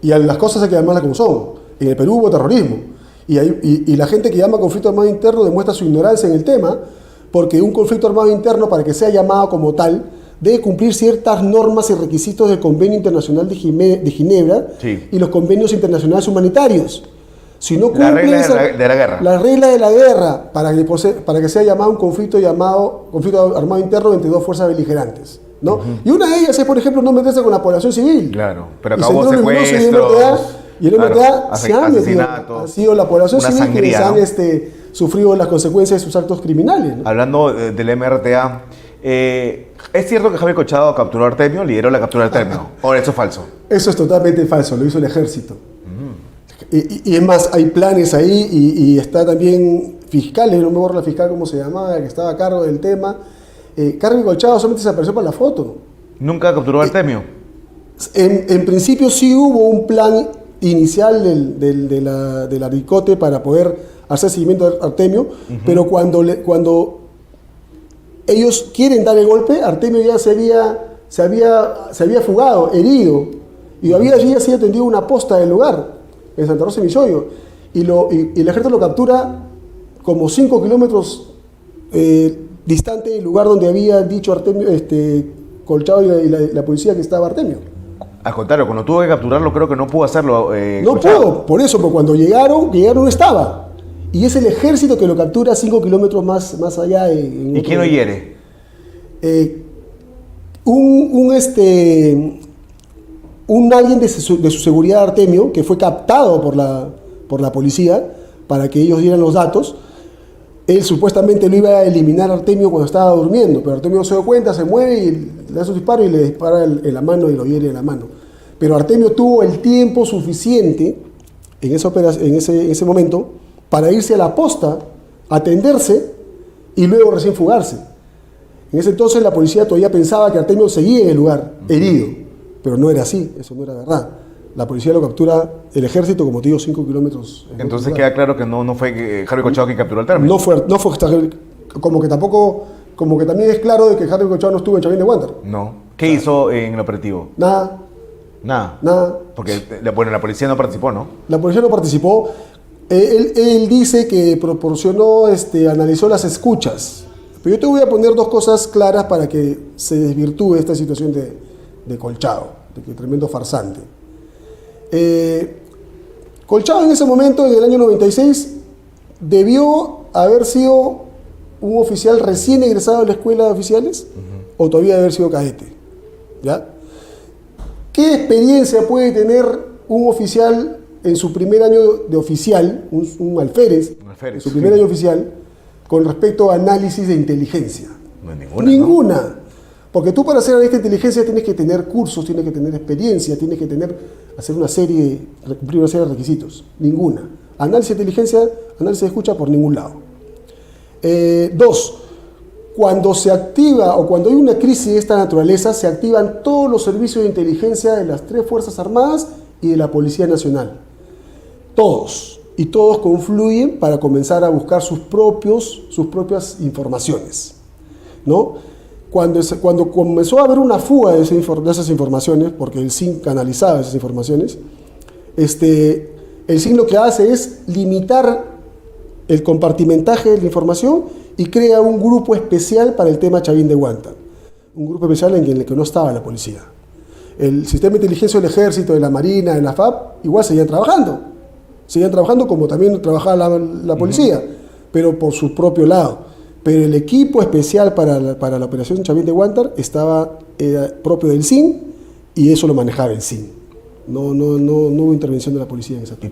Y las cosas hay que llamarlas como son. En el Perú hubo terrorismo. Y la gente que llama conflicto armado interno demuestra su ignorancia en el tema, porque un conflicto armado interno, para que sea llamado como tal, debe cumplir ciertas normas y requisitos del Convenio Internacional de Ginebra Sí. y los convenios internacionales humanitarios. Si no La cumple regla de la guerra. la regla de la guerra para que sea llamado un conflicto armado interno entre dos fuerzas beligerantes, ¿no? Y una de ellas es, por ejemplo, no meterse con la población civil. Claro, pero Y acabó Centro Luminoso secuestros, y el MTA se han metido, asesinatos, ha sido la población una civil sangría, quienes ¿no? han sufrido las consecuencias de sus actos criminales, ¿no? Hablando del MRTA, ¿es cierto que Javier Collado capturó a Artemio, lideró la captura de Artemio? ¿O eso es falso? Eso es totalmente falso, lo hizo el ejército. Y es más, hay planes ahí y está también fiscales, no me acuerdo la fiscal cómo se llamaba, que estaba a cargo del tema. Carmen Colchado solamente se apareció para la foto. ¿Nunca capturó a Artemio? En principio sí hubo un plan inicial de la RICOTE para poder hacer seguimiento a Artemio, pero cuando ellos quieren dar el golpe, Artemio ya se había fugado, herido, y había sido atendido una posta del lugar, en Santa Rosa de Michoyo, y el ejército lo captura como 5 kilómetros distante del lugar donde había dicho Artemio, Colchado y la policía que estaba Artemio. Al contrario, cuando tuvo que capturarlo, creo que no pudo hacerlo. No Colchado. pudo, por eso, porque cuando llegaron no estaba. Y es el ejército que lo captura 5 kilómetros más allá. ¿Y quién lo hiere? Un alguien de su seguridad, Artemio, que fue captado por la policía para que ellos dieran los datos. Él supuestamente lo iba a eliminar a Artemio cuando estaba durmiendo, pero Artemio no se dio cuenta, se mueve y le da su disparo y le dispara en la mano y lo hiere en la mano. Pero Artemio tuvo el tiempo suficiente en ese momento para irse a la posta, atenderse y luego recién fugarse. En ese entonces la policía todavía pensaba que Artemio seguía en el lugar, herido, pero no era así, eso no era verdad. La policía lo captura el ejército, como te digo, 5 kilómetros. Entonces queda claro que no fue Javier Colchado quien capturó al Artemio. No fue como que también es claro de que Javier Colchado no estuvo en Chavín de Wander. No. ¿Qué hizo en el operativo? Nada. Porque la policía no participó, ¿no? La policía no participó. Él dice que analizó las escuchas. Pero yo te voy a poner dos cosas claras para que se desvirtúe esta situación de Colchado, de que tremendo farsante. Colchado en ese momento, en el año 96, debió haber sido un oficial recién egresado de la escuela de oficiales o todavía haber sido cadete. ¿Ya? ¿Qué experiencia puede tener un oficial en su primer año de oficial, un alférez, en su primer año oficial, con respecto a análisis de inteligencia? No hay ninguna. Ninguna. ¿No? Porque tú para hacer análisis de inteligencia tienes que tener cursos, tienes que tener experiencia, tienes que cumplir una serie de requisitos. Ninguna. Análisis de inteligencia, análisis de escucha por ningún lado. Dos, cuando se activa o cuando hay una crisis de esta naturaleza, se activan todos los servicios de inteligencia de las 3 Fuerzas Armadas y de la Policía Nacional. Todos. y todos confluyen para comenzar a buscar sus propias informaciones, ¿no? Cuando comenzó a haber una fuga de esas informaciones, porque el SIN canalizaba esas informaciones, el SIN lo que hace es limitar el compartimentaje de la información y crea un grupo especial para el tema Chavín de Huántar. Un grupo especial en el que no estaba la policía. El sistema de inteligencia del ejército, de la marina, de la FAP, igual seguían trabajando. Seguían trabajando como también trabajaba la policía, pero por su propio lado. Pero el equipo especial para la operación Chavín de Huántar era propio del SIN y eso lo manejaba el SIN. No hubo intervención de la policía en esa etapa.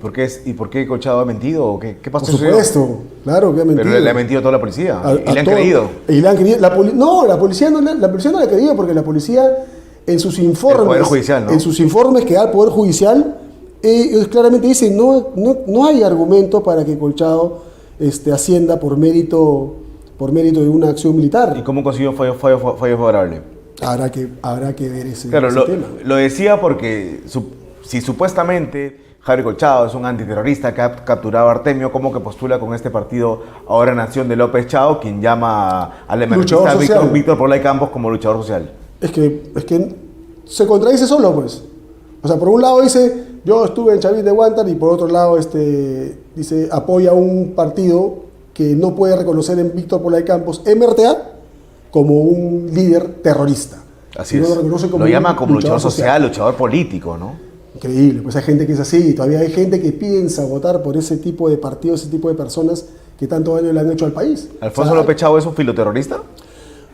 ¿Y por qué Colchado ha mentido? ¿O qué pasó? Por supuesto, claro que ha mentido. Pero le ha mentido a toda la policía. ¿Y le han creído? Y le han creído. La policía no le ha creído porque la policía en sus informes... El Poder Judicial, ¿no? En sus informes que da el Poder Judicial, ellos claramente dicen no hay argumento para que Colchado ascienda por mérito de una acción militar. ¿Y cómo consiguió fallo favorable? Habrá que ver ese tema. Lo decía porque si supuestamente Javier Colchado es un antiterrorista que ha capturado a Artemio, ¿cómo que postula con este partido ahora Nación de López Chao, quien llama al emergencista Víctor Polay Campos como luchador social? Es que se contradice solo, pues. O sea, por un lado dice, yo estuve en Chavín de Huántar, y por otro lado dice, apoya a un partido que no puede reconocer en Víctor Polay Campos, MRTA, como un líder terrorista. Así es. Lo llama como luchador social, luchador político, ¿no? Increíble, pues hay gente que es así, y todavía hay gente que piensa votar por ese tipo de partidos, ese tipo de personas que tanto daño le han hecho al país. ¿Alfonso López Chao es un filoterrorista?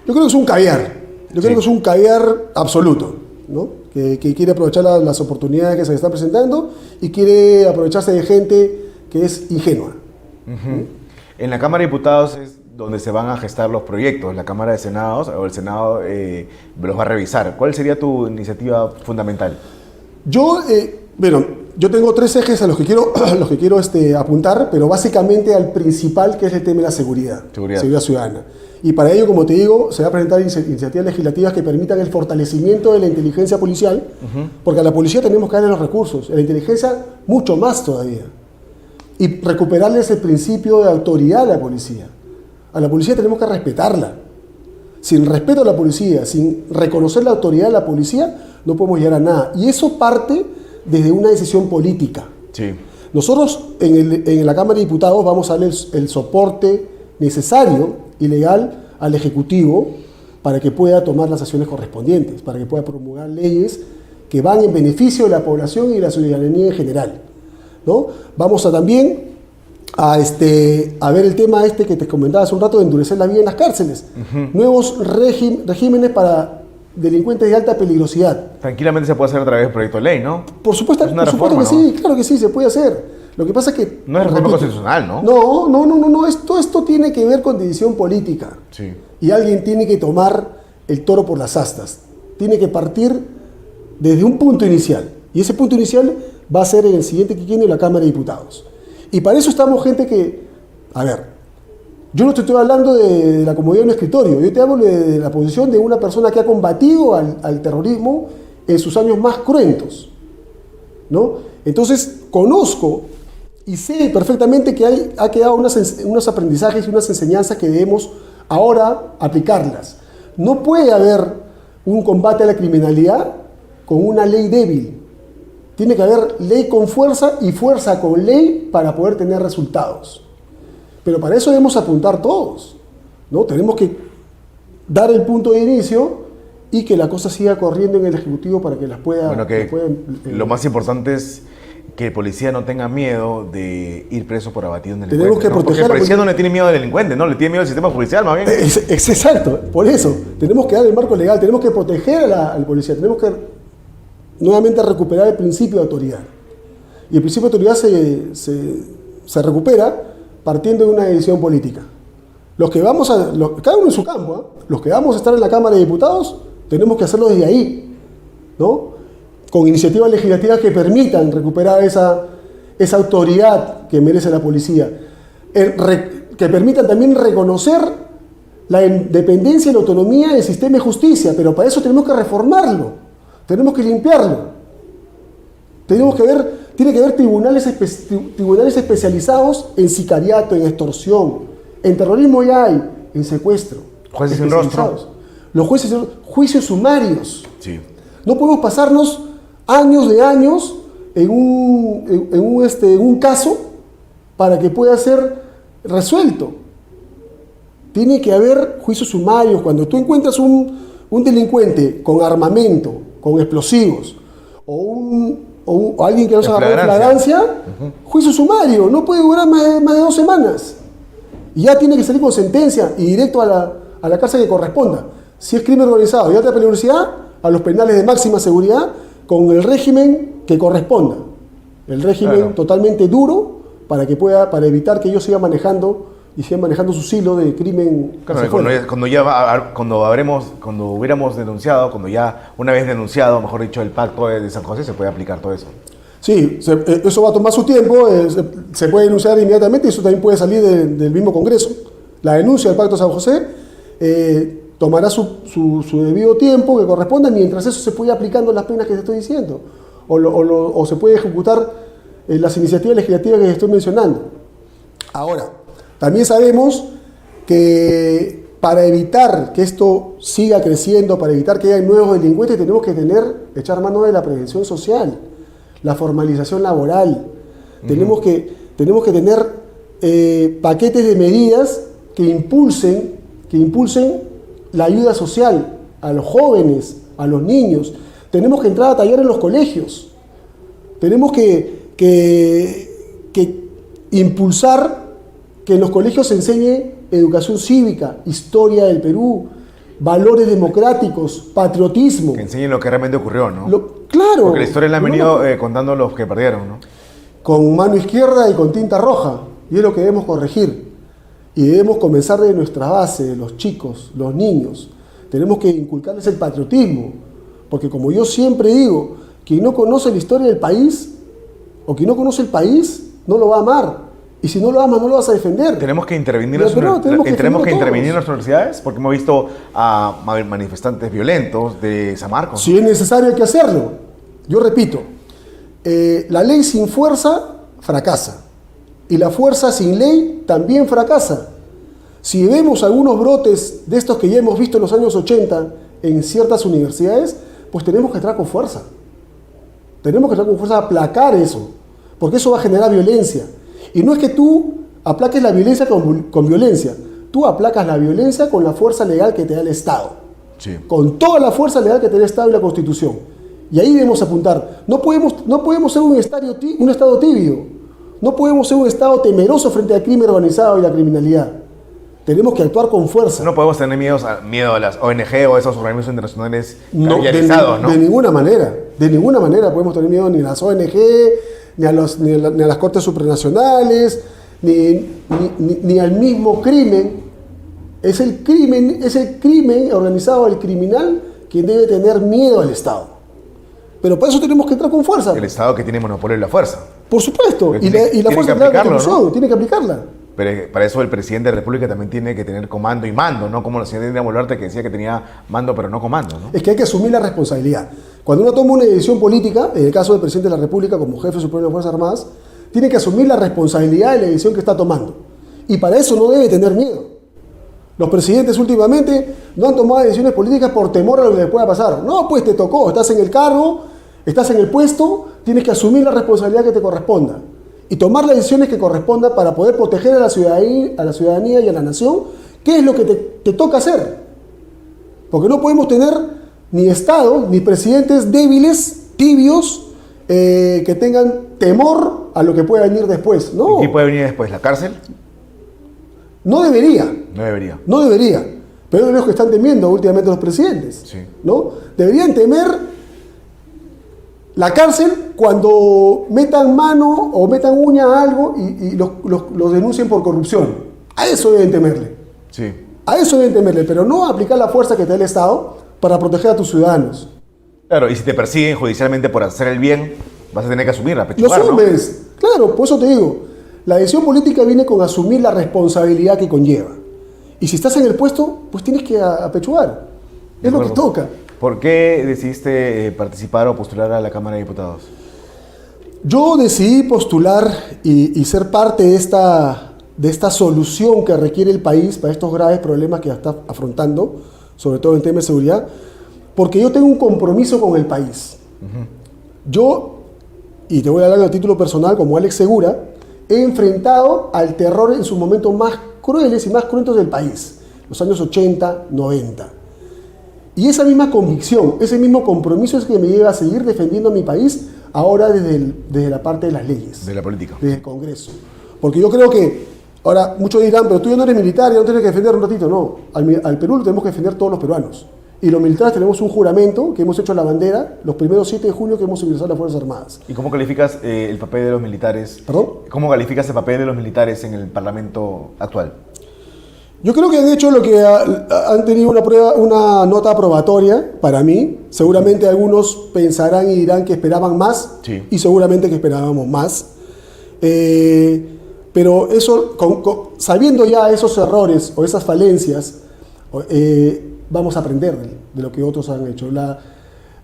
Yo creo que es un caviar. Creo que es un caviar absoluto, ¿no? Que quiere aprovechar las oportunidades que se le están presentando y quiere aprovecharse de gente que es ingenua. En la Cámara de Diputados es donde se van a gestar los proyectos. La Cámara de Senados o el Senado los va a revisar. ¿Cuál sería tu iniciativa fundamental? Yo tengo 3 ejes a los que quiero apuntar, pero básicamente al principal, que es el tema de la seguridad ciudadana. Y para ello, como te digo, se va a presentar iniciativas legislativas que permitan el fortalecimiento de la inteligencia policial, porque a la policía tenemos que darle los recursos, a la inteligencia mucho más todavía. Y recuperarles el principio de autoridad a la policía. A la policía tenemos que respetarla. Sin respeto a la policía, sin reconocer la autoridad de la policía, no podemos llegar a nada. Y eso parte desde una decisión política. Sí. Nosotros en la Cámara de Diputados vamos a darle el soporte necesario y legal al Ejecutivo para que pueda tomar las acciones correspondientes, para que pueda promulgar leyes que van en beneficio de la población y de la ciudadanía en general, ¿no? Vamos a también a ver el tema que te comentaba hace un rato, de endurecer la vida en las cárceles. Nuevos regímenes para delincuentes de alta peligrosidad. Tranquilamente se puede hacer a través del proyecto de ley, ¿no? Por supuesto que sí, claro que sí, se puede hacer. Lo que pasa es que... No es reforma constitucional, ¿no? No. Esto tiene que ver con decisión política. Sí. Y alguien tiene que tomar el toro por las astas. Tiene que partir desde un punto inicial. Y ese punto inicial va a ser en el siguiente quinquenio la Cámara de Diputados. Y para eso estamos gente que... A ver, yo no te estoy hablando de la comodidad de un escritorio. Yo te hablo de la posición de una persona que ha combatido al terrorismo en sus años más cruentos, ¿no? Entonces, conozco y sé perfectamente que ha quedado unos aprendizajes y unas enseñanzas que debemos ahora aplicarlas. No puede haber un combate a la criminalidad con una ley débil. Tiene que haber ley con fuerza y fuerza con ley para poder tener resultados. Pero para eso debemos apuntar todos, ¿no? Tenemos que dar el punto de inicio y que la cosa siga corriendo en el Ejecutivo para que las pueda... Lo más importante es que el policía no tenga miedo de ir preso por abatido en el delincuente. Tenemos que proteger. Porque el policía no le tiene miedo al delincuente, no, le tiene miedo al sistema judicial, más bien. Es exacto, por eso. Tenemos que dar el marco legal, tenemos que proteger al policía, tenemos que nuevamente recuperar el principio de autoridad. Y el principio de autoridad se recupera partiendo de una decisión política. Cada uno en su campo, los que vamos a estar en la Cámara de Diputados, tenemos que hacerlo desde ahí, ¿no? Con iniciativas legislativas que permitan recuperar esa autoridad que merece la policía, que permitan también reconocer la independencia y la autonomía del sistema de justicia, pero para eso tenemos que reformarlo, tenemos que limpiarlo, tenemos que ver Tiene que haber tribunales especializados en sicariato, en extorsión. En terrorismo ya hay, en secuestro. Jueces sin rostro. Los jueces, juicios sumarios. Sí. No podemos pasarnos años de años en un caso para que pueda ser resuelto. Tiene que haber juicios sumarios. Cuando tú encuentras un delincuente con armamento, con explosivos, o alguien que no se agarró de flagrancia, juicio sumario, no puede durar más de 2 semanas. Y ya tiene que salir con sentencia y directo a la cárcel que corresponda. Si es crimen organizado y alta peligrosidad, a los penales de máxima seguridad, con el régimen que corresponda. El régimen totalmente duro para evitar que ellos sigan manejando su silo de crimen. Claro, cuando hubiéramos denunciado, una vez denunciado, mejor dicho, el pacto de San José, se puede aplicar todo eso. Sí, eso va a tomar su tiempo, se puede denunciar inmediatamente y eso también puede salir del mismo Congreso. La denuncia del pacto de San José tomará su debido tiempo que corresponda, mientras eso se puede ir aplicando las penas que te estoy diciendo, o se puede ejecutar las iniciativas legislativas que estoy mencionando. Ahora, también sabemos que para evitar que esto siga creciendo, para evitar que haya nuevos delincuentes, tenemos que echar mano de la prevención social, la formalización laboral. Tenemos que tener paquetes de medidas que impulsen la ayuda social a los jóvenes, a los niños. Tenemos que entrar a tallar en los colegios. Tenemos que impulsar que en los colegios se enseñe educación cívica, historia del Perú, valores democráticos, patriotismo. Que enseñen lo que realmente ocurrió, ¿no? Claro. Porque la historia la han venido contando los que perdieron, ¿no? Con mano izquierda y con tinta roja. Y es lo que debemos corregir. Y debemos comenzar de nuestra base, de los chicos, los niños. Tenemos que inculcarles el patriotismo. Porque como yo siempre digo, quien no conoce la historia del país, o quien no conoce el país, no lo va a amar. Y si no lo amas, no lo vas a defender. Tenemos que intervenir en las universidades, porque hemos visto a manifestantes violentos de San Marcos. Si es necesario, hay que hacerlo. Yo repito, la ley sin fuerza fracasa. Y la fuerza sin ley también fracasa. Si vemos algunos brotes de estos que ya hemos visto en los años 80 en ciertas universidades, pues tenemos que entrar con fuerza. Tenemos que entrar con fuerza a aplacar eso, porque eso va a generar violencia. Y no es que tú aplaques la violencia con violencia, tú aplacas la violencia con la fuerza legal que te da el Estado. Sí. Con toda la fuerza legal que te da el Estado y la Constitución. Y ahí debemos apuntar. No podemos ser un Estado tibio. No podemos ser un Estado temeroso frente al crimen organizado y la criminalidad. Tenemos que actuar con fuerza. No podemos tener miedo a las ONG o a esos organismos internacionales realizados, ¿no? De ninguna manera. De ninguna manera podemos tener miedo ni a las ONG, ni a las cortes supranacionales, ni al mismo crimen. Es el crimen organizado, el criminal, quien debe tener miedo al Estado. Pero para eso tenemos que entrar con fuerza. El Estado que tiene monopolio de la fuerza. Por supuesto. Y la fuerza de la Constitución, ¿no? Tiene que aplicarla. Pero para eso el presidente de la República también tiene que tener comando y mando, ¿no? Como la señora Dina Boluarte, que decía que tenía mando pero no comando, ¿no? Es que hay que asumir la responsabilidad. Cuando uno toma una decisión política, en el caso del presidente de la República como jefe supremo de las Fuerzas Armadas, tiene que asumir la responsabilidad de la decisión que está tomando. Y para eso no debe tener miedo. Los presidentes últimamente no han tomado decisiones políticas por temor a lo que les pueda pasar. No, pues te tocó, estás en el cargo, estás en el puesto, tienes que asumir la responsabilidad que te corresponda. Y tomar las decisiones que correspondan para poder proteger a la ciudadanía y a la nación, ¿qué es lo que te toca hacer? Porque no podemos tener ni Estado, ni presidentes débiles, tibios, que tengan temor a lo que pueda venir después. No. ¿Y qué puede venir después? ¿La cárcel? No debería. No debería. No debería. Pero es lo que están temiendo últimamente los presidentes. Sí. ¿No? Deberían temer la cárcel cuando metan mano o metan uña a algo y los denuncien por corrupción. A eso deben temerle. Sí. A eso deben temerle, pero no aplicar la fuerza que te da el Estado para proteger a tus ciudadanos. Claro, y si te persiguen judicialmente por hacer el bien, vas a tener que asumirla, apechugar, Lo asumes. ¿No? Claro, por eso te digo. La decisión política viene con asumir la responsabilidad que conlleva. Y si estás en el puesto, pues tienes que apechugar. Es lo que toca. ¿Por qué decidiste participar o postular a la Cámara de Diputados? Yo decidí postular y ser parte de esta solución que requiere el país para estos graves problemas que está afrontando, sobre todo en temas de seguridad, porque yo tengo un compromiso con el país. Yo, y te voy a hablar a título personal, como Alex Segura, he enfrentado al terror en sus momentos más crueles y más cruentos del país, los años 80, 90. Y esa misma convicción, ese mismo compromiso es que me lleva a seguir defendiendo a mi país ahora desde la parte de las leyes. De la política. Desde el Congreso. Porque yo creo que, ahora muchos dirán, pero tú ya no eres militar, ya no tienes que defender un ratito. No, al Perú lo tenemos que defender todos los peruanos. Y los militares tenemos un juramento que hemos hecho a la bandera los primeros 7 de junio que hemos ingresado a las Fuerzas Armadas. ¿Y cómo calificas el papel de los militares? ¿Perdón? ¿Cómo calificas el papel de los militares en el Parlamento actual? Yo creo que han hecho lo que han tenido una nota aprobatoria para mí. Seguramente algunos pensarán y dirán que esperaban más, sí, y seguramente que esperábamos más. Pero eso, sabiendo ya esos errores o esas falencias, vamos a aprender de lo que otros han hecho.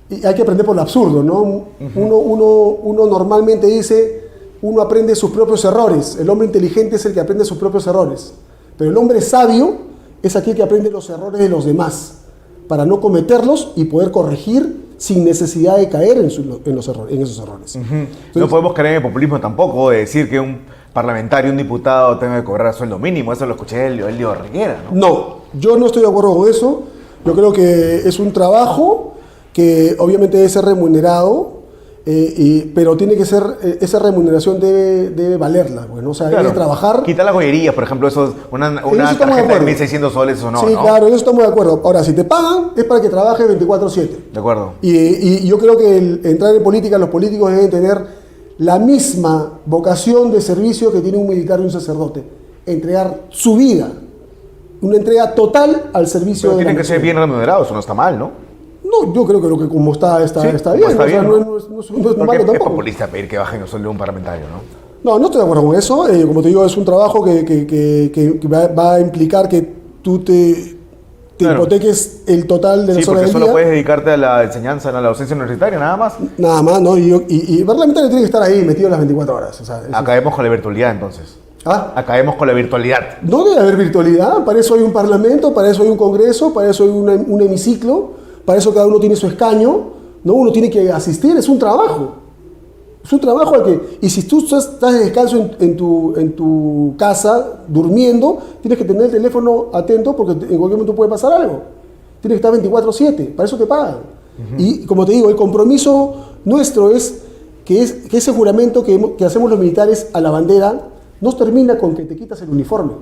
Y hay que aprender por lo absurdo, ¿no? Uno normalmente dice, uno aprende sus propios errores. El hombre inteligente es el que aprende sus propios errores. Pero el hombre sabio es aquel que aprende los errores de los demás para no cometerlos y poder corregir sin necesidad de caer en esos errores. Entonces, no podemos caer en el populismo tampoco de decir que un parlamentario, un diputado tenga que cobrar sueldo mínimo. Eso lo escuché de Elio Reguera, ¿no? No, yo no estoy de acuerdo con eso. Yo creo que es un trabajo que obviamente debe ser remunerado, pero tiene que ser, esa remuneración debe valerla, bueno, o sea, claro, debe trabajar. Quita la joyería, por ejemplo, una eso tarjeta de 1.600 soles, eso no, sí, ¿no? claro, eso estamos de acuerdo. Ahora, si te pagan, es para que trabajes 24/7. De acuerdo. Y yo creo que entrar en política, los políticos deben tener la misma vocación de servicio que tiene un militar y un sacerdote. Entregar su vida, una entrega total al servicio Pero de tienen la que ser nación. bien remunerados, eso no está mal, ¿no? No, yo creo que lo que como está Sí, bien. está O bien, sea, ¿no? no es Porque malo es tampoco. populista pedir que bajen el sueldo de un parlamentario, ¿no? No estoy de acuerdo con eso. Como te digo, es un trabajo que va a implicar que tú te Claro. hipoteques el total de Sí, las horas porque del solo día. puedes dedicarte a la enseñanza, a la docencia universitaria, nada más. Nada más, ¿no? Y el parlamentario tiene que estar ahí metido las 24 horas. O sea, eso Acabemos con la virtualidad, entonces. ¿Ah? Acabemos con la virtualidad. No debe haber virtualidad, para eso hay un parlamento, para eso hay un congreso, para eso hay un hemiciclo, para eso cada uno tiene su escaño, ¿no? Uno tiene que asistir, es un trabajo. Es un trabajo al que, y si tú estás de descanso en tu casa, durmiendo, tienes que tener el teléfono atento porque en cualquier momento puede pasar algo. Tienes que estar 24/7, para eso te pagan. Y como te digo, el compromiso nuestro es que ese juramento que hacemos los militares a la bandera no termina con que te quitas el uniforme,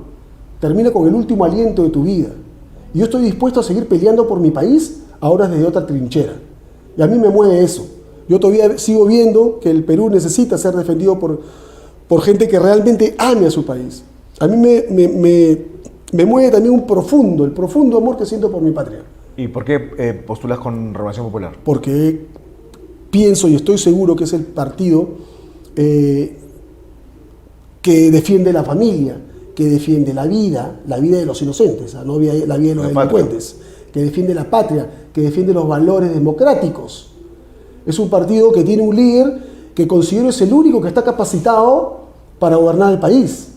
termina con el último aliento de tu vida. Y yo estoy dispuesto a seguir peleando por mi país, ahora desde otra trinchera. Y a mí me mueve eso. Yo todavía sigo viendo que el Perú necesita ser defendido por gente que realmente ame a su país. A mí me mueve también el profundo amor que siento por mi patria. ¿Y por qué postulas con Renovación Popular? Porque pienso y estoy seguro que es el partido que defiende la familia, que defiende la vida de los inocentes, no la vida de los delincuentes, que defiende la patria, que defiende los valores democráticos. Es un partido que tiene un líder que considero es el único que está capacitado para gobernar el país.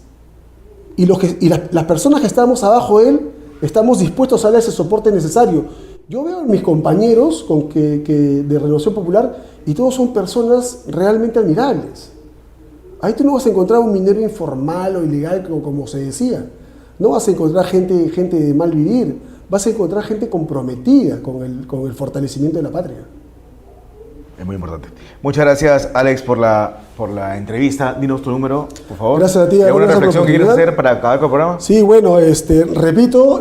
Y las personas que estamos abajo de él estamos dispuestos a darle ese soporte necesario. Yo veo a mis compañeros de Renovación Popular y todos son personas realmente admirables. Ahí tú no vas a encontrar un minero informal o ilegal como se decía. No vas a encontrar gente de mal vivir. Vas a encontrar gente comprometida con el fortalecimiento de la patria. Es muy importante. Muchas gracias, Alex, por la entrevista. Dinos tu número, por favor. Gracias a ti. ¿Alguna reflexión que quieres hacer para acabar con el programa? Sí, bueno, repito,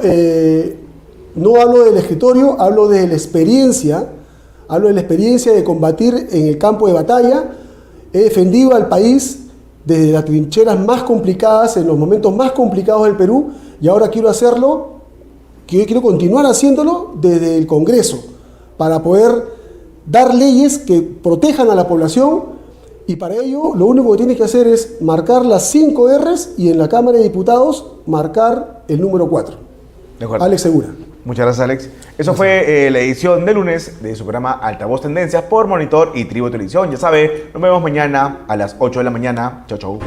no hablo del escritorio, hablo de la experiencia. Hablo de la experiencia de combatir en el campo de batalla. He defendido al país desde las trincheras más complicadas, en los momentos más complicados del Perú, y ahora quiero continuar haciéndolo desde el Congreso, para poder dar leyes que protejan a la población, y para ello lo único que tiene que hacer es marcar las 5 R's y en la Cámara de Diputados marcar el número 4. De acuerdo. Alex Segura. Muchas gracias, Alex. Eso fue la edición de lunes de su programa Altavoz Tendencias por Monitor y Tribu Televisión. Ya sabe, nos vemos mañana a las 8 de la mañana. Chau, chau.